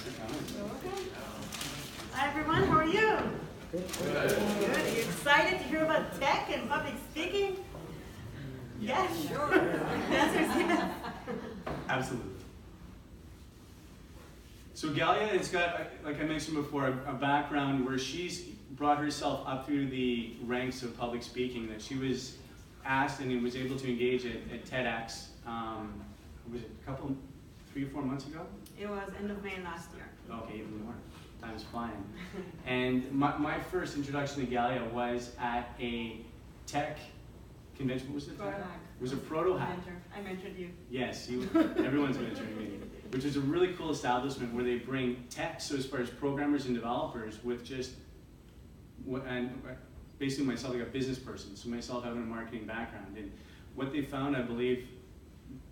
for coming. Okay. Hi everyone, how are you? Good. Good. Are you excited to hear about tech and public speaking? Yes, sure. The answer is yes. Absolutely. So Galya has got, like I mentioned before, a background where she's brought herself up through the ranks of public speaking, that she was asked and was able to engage at TEDx, was it a couple, 3 or 4 months ago? It was end of May last year. Okay, even more. Time's flying. And my first introduction to Galya was at a tech convention. What was it? Proto-hack. It was a proto-hack. I mentored you. Yes, everyone's mentoring me. Which is a really cool establishment where they bring tech, so as far as programmers and developers, with just, and basically myself, like a business person, so myself having a marketing background. And what they found, I believe,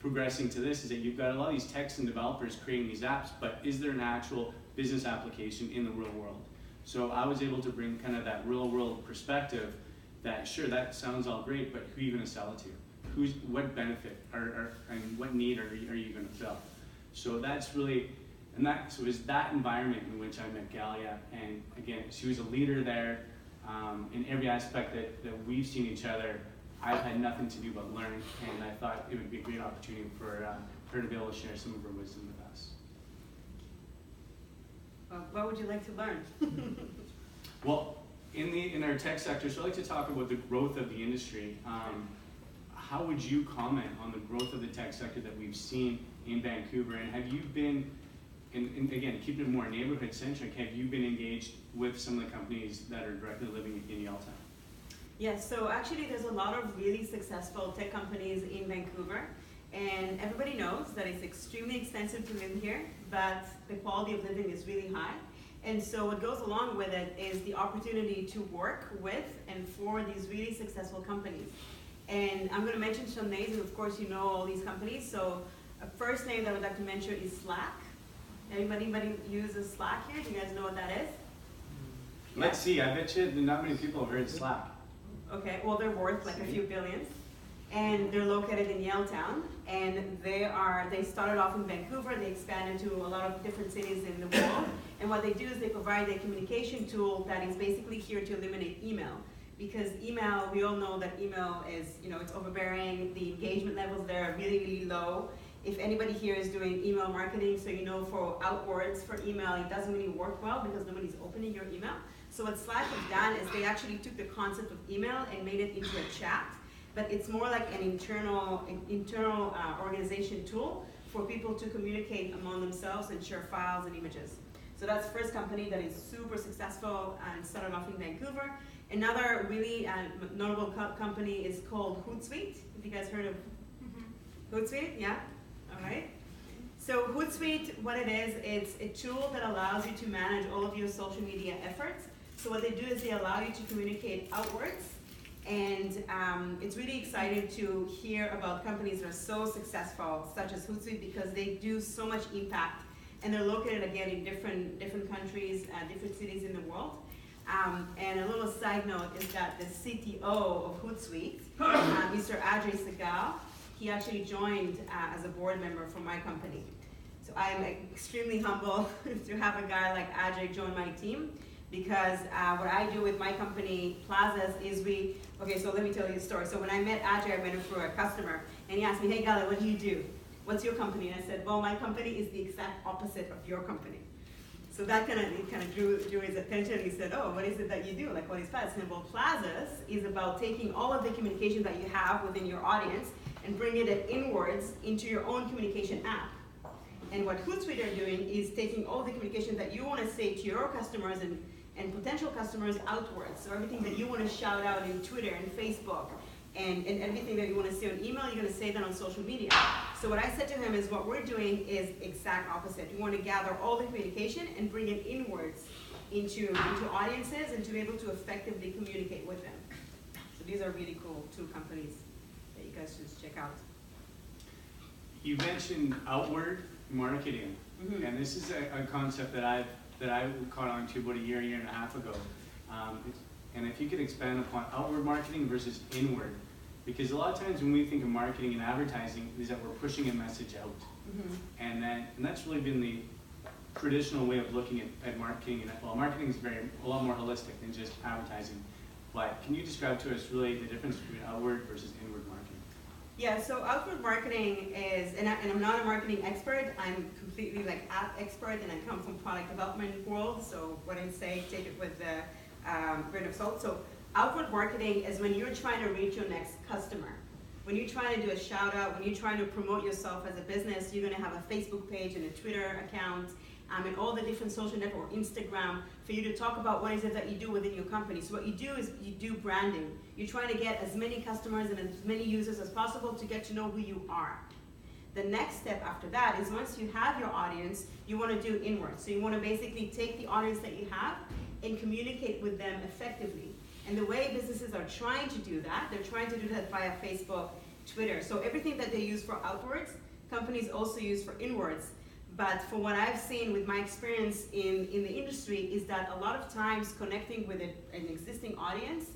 progressing to this, is that you've got a lot of these techs and developers creating these apps, but is there an actual business application in the real world? So I was able to bring kind of that real world perspective that, sure, that sounds all great, but who are you going to sell it to? What benefit and what need are you going to fill? So that's really, so it was that environment in which I met Galya, and again, she was a leader there in every aspect that we've seen each other. I've had nothing to do but learn, and I thought it would be a great opportunity for her to be able to share some of her wisdom with us. Well, what would you like to learn? Well, in our tech sector, so I'd like to talk about the growth of the industry. How would you comment on the growth of the tech sector that we've seen in Vancouver? And have you been, and again, keeping it more neighborhood centric, have you been engaged with some of the companies that are directly living in Yaletown? Yes, so actually there's a lot of really successful tech companies in Vancouver, and everybody knows that it's extremely expensive to live here, but the quality of living is really high. And so what goes along with it is the opportunity to work with and for these really successful companies. And I'm going to mention some names, and of course you know all these companies. So a first name that I would like to mention is Slack. Anybody uses Slack here? Do you guys know what that is? Let's see, I bet you not many people have heard Slack. Okay, well they're worth like a few billions. And they're located in Yaletown, and they started off in Vancouver. They expanded to a lot of different cities in the world. And what they do is they provide a communication tool that is basically here to eliminate email. Because email, we all know that email is, it's overbearing. The engagement levels there are really, really low. If anybody here is doing email marketing, so for outwards for email, it doesn't really work well because nobody's opening your email. So what Slack has done is they actually took the concept of email and made it into a chat. But it's more like an internal organization tool for people to communicate among themselves and share files and images. So that's the first company that is super successful and started off in Vancouver. Another really notable company is called Hootsuite. Have you guys heard of Hootsuite? Yeah? All right. So Hootsuite, what it is, it's a tool that allows you to manage all of your social media efforts. So what they do is they allow you to communicate outwards. And it's really exciting to hear about companies that are so successful, such as Hootsuite, because they do so much impact. And they're located, again, in different countries, different cities in the world. And a little side note is that the CTO of Hootsuite, Mr. Ajay Sehgal, he actually joined as a board member for my company. So I'm extremely humble to have a guy like Ajay join my team, because what I do with my company, Plazas, is so let me tell you a story. So when I met Ajay, I met him through a customer, and he asked me, hey Galya, what do you do? What's your company? And I said, well, my company is the exact opposite of your company. So that kind of drew his attention. He said, oh, what is it that you do? Like, what is Plazas? And well, Plazas is about taking all of the communication that you have within your audience and bringing it inwards into your own communication app. And what Hootsuite are doing is taking all the communication that you want to say to your customers and potential customers outwards. So everything that you want to shout out in Twitter and Facebook, and everything that you want to say on email, you're going to say that on social media. So what I said to him is what we're doing is exact opposite. We want to gather all the communication and bring it inwards into audiences and to be able to effectively communicate with them. So these are really cool 2 companies that you guys should check out. You mentioned outward marketing, and this is a concept that I caught on to about a year and a half ago. And if you could expand upon outward marketing versus inward, because a lot of times when we think of marketing and advertising, is that we're pushing a message out, and that's really been traditional way of looking at marketing, and well, marketing is a lot more holistic than just advertising. But can you describe to us really the difference between outward versus inward marketing? Yeah, so outward marketing is, and I'm not a marketing expert, I'm completely like app expert, and I come from product development world, so what I say, take it with a grain of salt. So outward marketing is when you're trying to reach your next customer. When you're trying to do a shout out, when you're trying to promote yourself as a business, you're gonna have a Facebook page and a Twitter account, and all the different social networks, Instagram, for you to talk about what is it that you do within your company. So what you do is you do branding. You're trying to get as many customers and as many users as possible to get to know who you are. The next step after that is once you have your audience, you want to do inward. So you want to basically take the audience that you have and communicate with them effectively. And the way businesses are trying to do that, they're trying to do that via Facebook, Twitter. So everything that they use for outwards, companies also use for inwards. But from what I've seen with my experience in the industry is that a lot of times connecting with an existing audience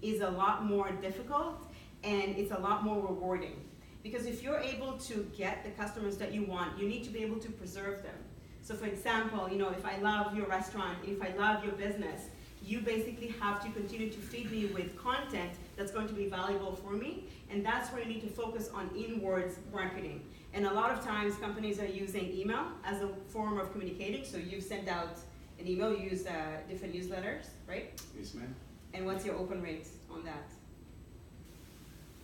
is a lot more difficult and it's a lot more rewarding. Because if you're able to get the customers that you want, you need to be able to preserve them. So for example, you know, if I love your restaurant, if I love your business, you basically have to continue to feed me with content that's going to be valuable for me, and that's where you need to focus on inwards marketing. And a lot of times companies are using email as a form of communicating, so you send out an email, you use different newsletters, right? Yes, ma'am. And what's your open rate on that?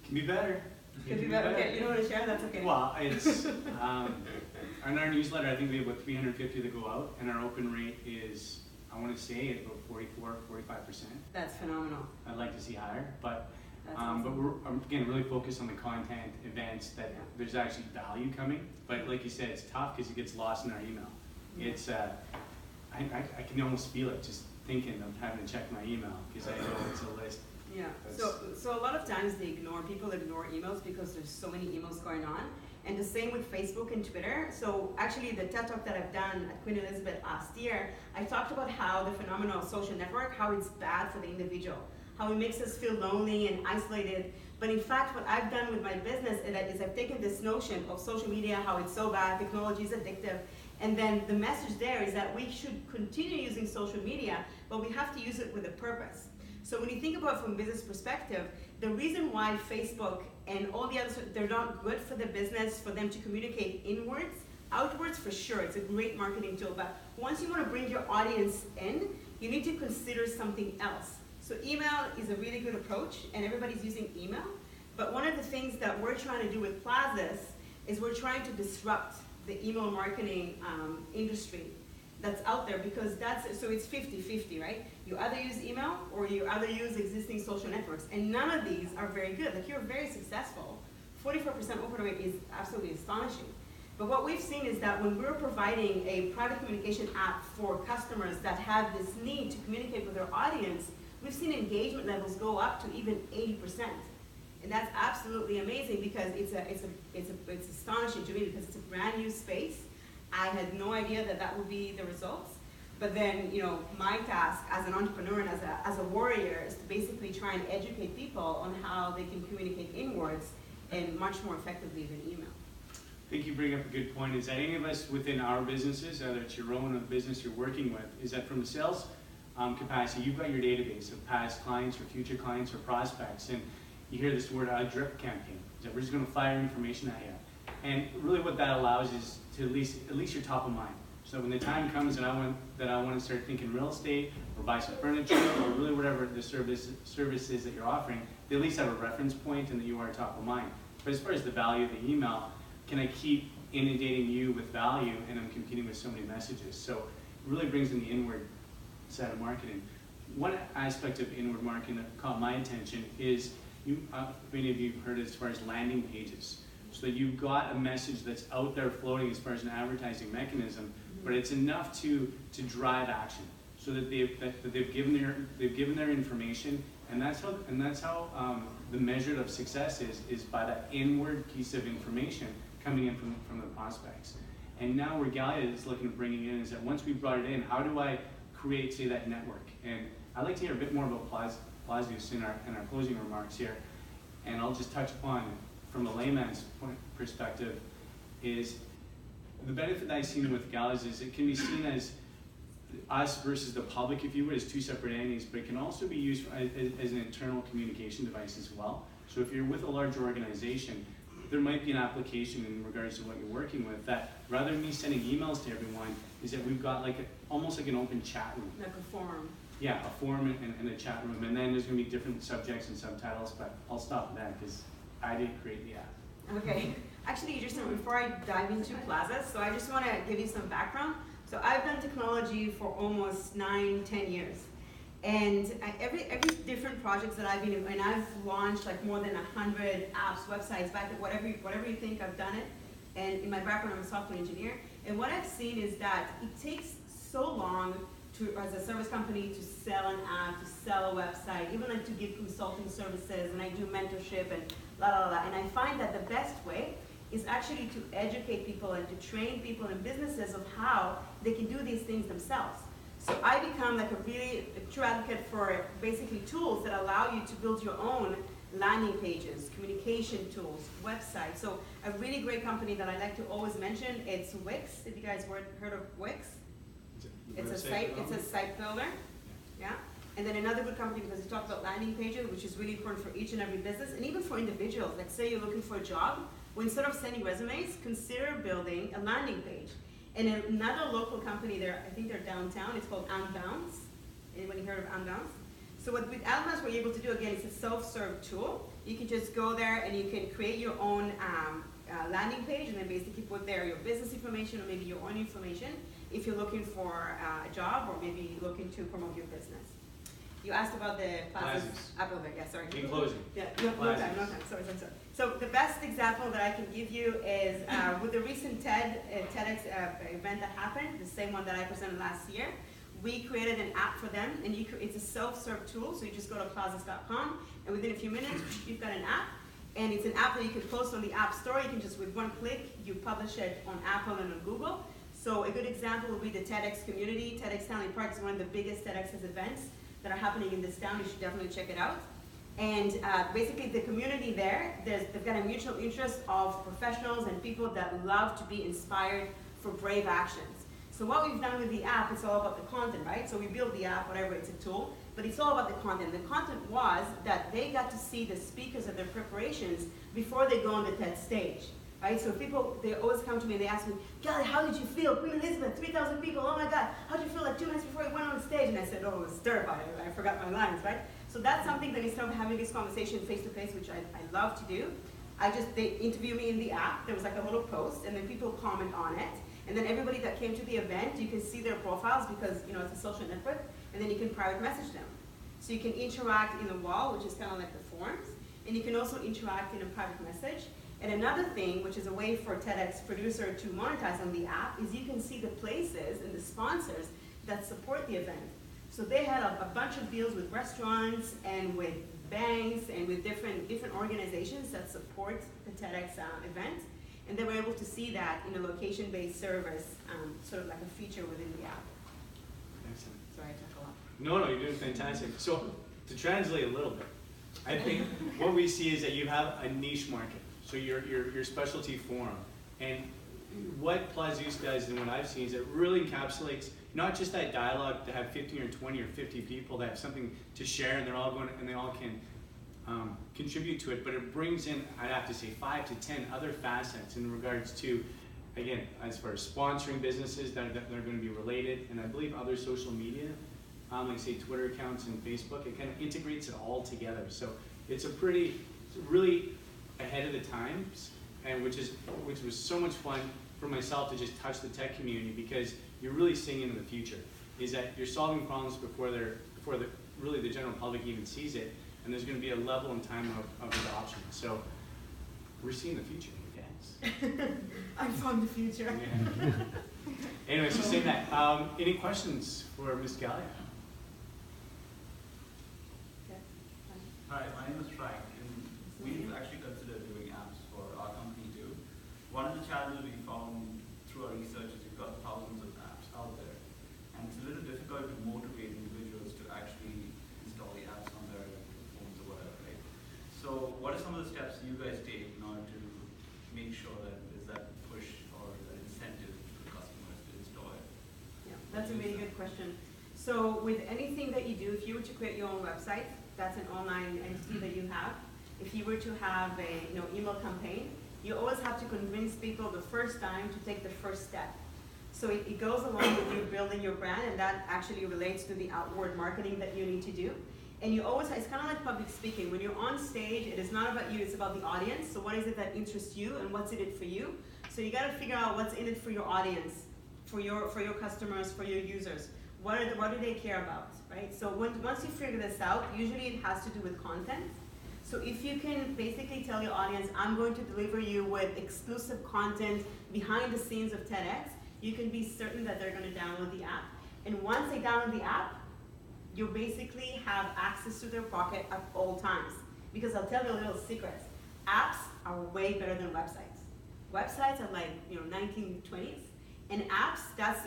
Can be better. Could be better. Okay, you don't want to share? That's okay. Well, it's in our newsletter, I think we have about 350 that go out, and our open rate is, I want to say, about 44–45%. That's phenomenal. I'd like to see higher, but Awesome. but we're again really focused on the content, events that there's actually value coming. But like you said, it's tough because it gets lost in our email. Yeah. It's I can almost feel it just thinking of having to check my email because I know it's a list. Yeah. So a lot of times people ignore emails because there's so many emails going on. And the same with Facebook and Twitter. So actually the TED Talk that I've done at Queen Elizabeth last year, I talked about how the phenomenon of social network, how it's bad for the individual, how it makes us feel lonely and isolated. But in fact, what I've done with my business is I've taken this notion of social media, how it's so bad, technology is addictive, and then the message there is that we should continue using social media, but we have to use it with a purpose. So when you think about it from a business perspective, the reason why Facebook and all the others, they're not good for the business, for them to communicate inwards, outwards for sure, it's a great marketing tool, but once you want to bring your audience in, you need to consider something else. So email is a really good approach, and everybody's using email, but one of the things that we're trying to do with Plazas is we're trying to disrupt the email marketing industry that's out there, because so it's 50-50, right? You either use email or you either use existing social networks, and none of these are very good. Like, you're very successful. 44% open rate is absolutely astonishing. But what we've seen is that when we're providing a private communication app for customers that have this need to communicate with their audience, we've seen engagement levels go up to even 80%. And that's absolutely amazing because it's astonishing to me because it's a brand new space. I had no idea that that would be the results. But then, you know, my task as an entrepreneur and as a warrior is to basically try and educate people on how they can communicate inwards and much more effectively than email. I think you bring up a good point. Is that any of us within our businesses, whether it's your own or the business you're working with, is that from the sales capacity, you've got your database of past clients or future clients or prospects, and you hear this word, a drip campaign, is that we're just going to fire information at you. And really what that allows is to at least you're top of mind. So when the time comes that I want to start thinking real estate or buy some furniture or really whatever the service is that you're offering, they at least have a reference point and that you are top of mind. But as far as the value of the email, can I keep inundating you with value and I'm competing with so many messages? So it really brings in the inward side of marketing. One aspect of inward marketing that caught my attention is, many of you have heard as far as landing pages. So that you've got a message that's out there floating as far as an advertising mechanism, but it's enough to drive action. So that they've given their information, and that's how the measure of success is by that inward piece of information coming in from the prospects. And now where Galya is looking at bringing in is that once we brought it in, how do I create, say, that network? And I'd like to hear a bit more about Plazas in our closing remarks here, and I'll just touch upon from a layman's perspective is the benefit that I've seen with Galya's is it can be seen as us versus the public, if you would, as two separate entities, but it can also be used as an internal communication device as well. So if you're with a larger organization, there might be an application in regards to what you're working with that, rather than me sending emails to everyone, is that we've got like almost like an open chat room. Like a forum. Yeah, a forum and a chat room, and then there's going to be different subjects and subtitles, but I'll stop there because I didn't create the app. Okay. Actually, just before I dive into Plaza, so I just want to give you some background. So I've done technology for almost 9-10 years. And every different projects that I've been in, and I've launched like more than 100 apps, websites, back whatever you think, I've done it. And in my background, I'm a software engineer. And what I've seen is that it takes so long to, as a service company, to sell an app, to sell a website, even like to give consulting services, and I do mentorship and la la la. And I find that the best way is actually to educate people and to train people in businesses of how they can do these things themselves. So I become like a true advocate for basically tools that allow you to build your own landing pages, communication tools, websites. So a really great company that I like to always mention, it's Wix. If you guys heard of Wix, it's a site builder. Yeah. And then another good company, because you talked about landing pages, which is really important for each and every business, and even for individuals. Like say you're looking for a job, well, instead of sending resumes, consider building a landing page. And another local company there, I think they're downtown, it's called Unbounce. Anybody heard of Unbounce? So what with Unbounce we're able to do, again, it's a self-serve tool. You can just go there and you can create your own landing page and then basically put there your business information or maybe your own information if you're looking for a job or maybe looking to promote your business. You asked about the Plazas. Yeah, sorry. In closing. Yeah, no time. Sorry. So the best example that I can give you is with the recent TEDx event that happened, the same one that I presented last year. We created an app for them, and it's a self-serve tool. So you just go to plazas.com, and within a few minutes, you've got an app. And it's an app that you can post on the App Store. You can just, with one click, you publish it on Apple and on Google. So a good example would be the TEDx community. TEDx Stanley Park is one of the biggest TEDx events that are happening in this town. You should definitely check it out. And basically the community there, they've got a mutual interest of professionals and people that love to be inspired for brave actions. So what we've done with the app, it's all about the content, right? So we build the app, whatever, it's a tool, but it's all about the content. The content was that they got to see the speakers of their preparations before they go on the TED stage. Right? So people, they always come to me and they ask me, Galya, how did you feel? Queen Elizabeth, 3,000 people, oh my God, how did you feel like 2 minutes before you went on stage? And I said, oh, it was terrifying, I forgot my lines, right? So that's something that instead of having this conversation face to face, which I love to do, they interview me in the app, there was like a little post, and then people comment on it. And then everybody that came to the event, you can see their profiles because, you know, it's a social network, and then you can private message them. So you can interact in the wall, which is kind of like the forums, and you can also interact in a private message. And another thing, which is a way for TEDx producer to monetize on the app, is you can see the places and the sponsors that support the event. So they had a bunch of deals with restaurants and with banks and with different organizations that support the TEDx event. And they were able to see that in a location-based service, sort of like a feature within the app. Excellent. Sorry, I talk a lot. No, you're doing fantastic. So to translate a little bit, I think what we see is that you have a niche market. So your specialty forum. And what Plazas does and what I've seen is it really encapsulates not just that dialogue to have 15 or 20 or 50 people that have something to share and they're all going and they all can contribute to it, but it brings in, I'd have to say, 5 to 10 other facets in regards to, again, as far as sponsoring businesses that are going to be related, and I believe other social media, like say Twitter accounts and Facebook, it kind of integrates it all together. So it's really ahead of the times, and which was so much fun for myself to just touch the tech community, because you're really seeing into the future. Is that you're solving problems before really the general public even sees it, and there's going to be a level and time of adoption. So we're seeing the future, yes. I'm from the future. Yeah. Anyway, so saying that, any questions for Ms. Galya? Hi, my name is Frank, and we've actually considered doing apps for our company too. One of the challenges we found through our research is we've got thousands of apps out there, and it's a little difficult to motivate individuals to actually install the apps on their phones or whatever, right? So what are some of the steps you guys take in order to make sure that there's that push or that incentive That's a really good question. So with anything that you do, if you were to create your own website, that's an online entity that you have. If you were to have a email campaign, you always have to convince people the first time to take the first step. So it goes along with you building your brand, and that actually relates to the outward marketing that you need to do. And you always, it's kind of like public speaking. When you're on stage, it is not about you, it's about the audience. So what is it that interests you and what's in it for you? So you gotta figure out what's in it for your audience, for your customers, for your users. What do they care about, right? So once you figure this out, usually it has to do with content. So if you can basically tell your audience, I'm going to deliver you with exclusive content behind the scenes of TEDx, you can be certain that they're gonna download the app. And once they download the app, you basically have access to their pocket at all times. Because I'll tell you a little secret. Apps are way better than websites. Websites are like 1920s, and apps, that's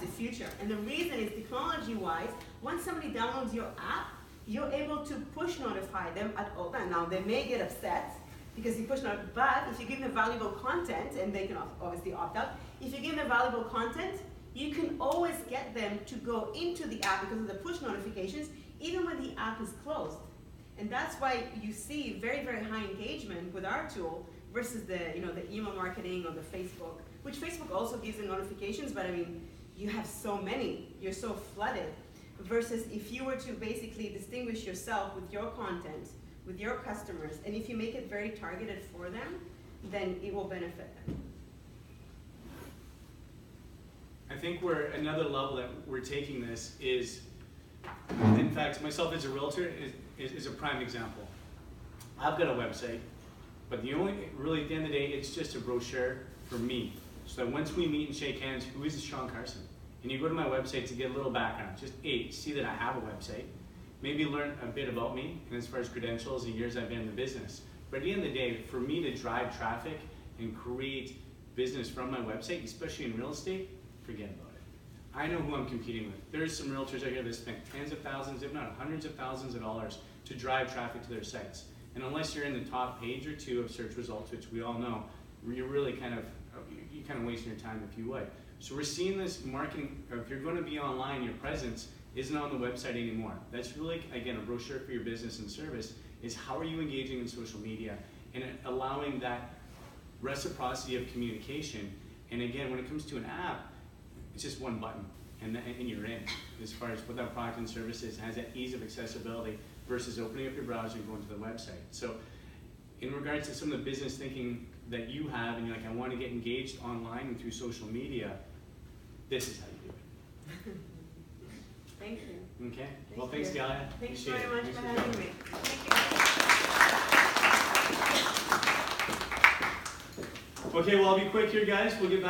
the future. And the reason is technology-wise, once somebody downloads your app, you're able to push notify them at all times. Now they may get upset because you push notify, but if you give them valuable content, and they can obviously opt out, if you give them valuable content, you can always get them to go into the app because of the push notifications, even when the app is closed. And that's why you see very, very high engagement with our tool versus the email marketing or the Facebook, which Facebook also gives the notifications, but I mean, you have so many, you're so flooded. Versus if you were to basically distinguish yourself with your content, with your customers, and if you make it very targeted for them, then it will benefit them. I think another level that we're taking this is, in fact, myself as a realtor is a prime example. I've got a website, but really at the end of the day, it's just a brochure for me. So that once we meet and shake hands, who is Sean Carson? And you go to my website to get a little background, just see that I have a website, maybe learn a bit about me, and as far as credentials and years I've been in the business. But at the end of the day, for me to drive traffic and create business from my website, especially in real estate, forget about it. I know who I'm competing with. There's some realtors out here that spend tens of thousands, if not hundreds of thousands of dollars to drive traffic to their sites. And unless you're in the top page or two of search results, which we all know, you're really kind of wasting your time if you would. So we're seeing this marketing, or if you're going to be online, your presence isn't on the website anymore. That's really, again, a brochure for your business and service, is how are you engaging in social media and allowing that reciprocity of communication. And again, when it comes to an app, it's just one button and you're in. As far as what that product and service is, it has that ease of accessibility versus opening up your browser and going to the website. So in regards to some of the business thinking that you have, and you're like, I want to get engaged online and through social media, this is how you do it. Thank you. Okay. Well, thanks, Galya. Thanks Appreciate very it. much Thanks for for having coming. me. Thank you. Okay, well, I'll be quick here, guys. We'll get back.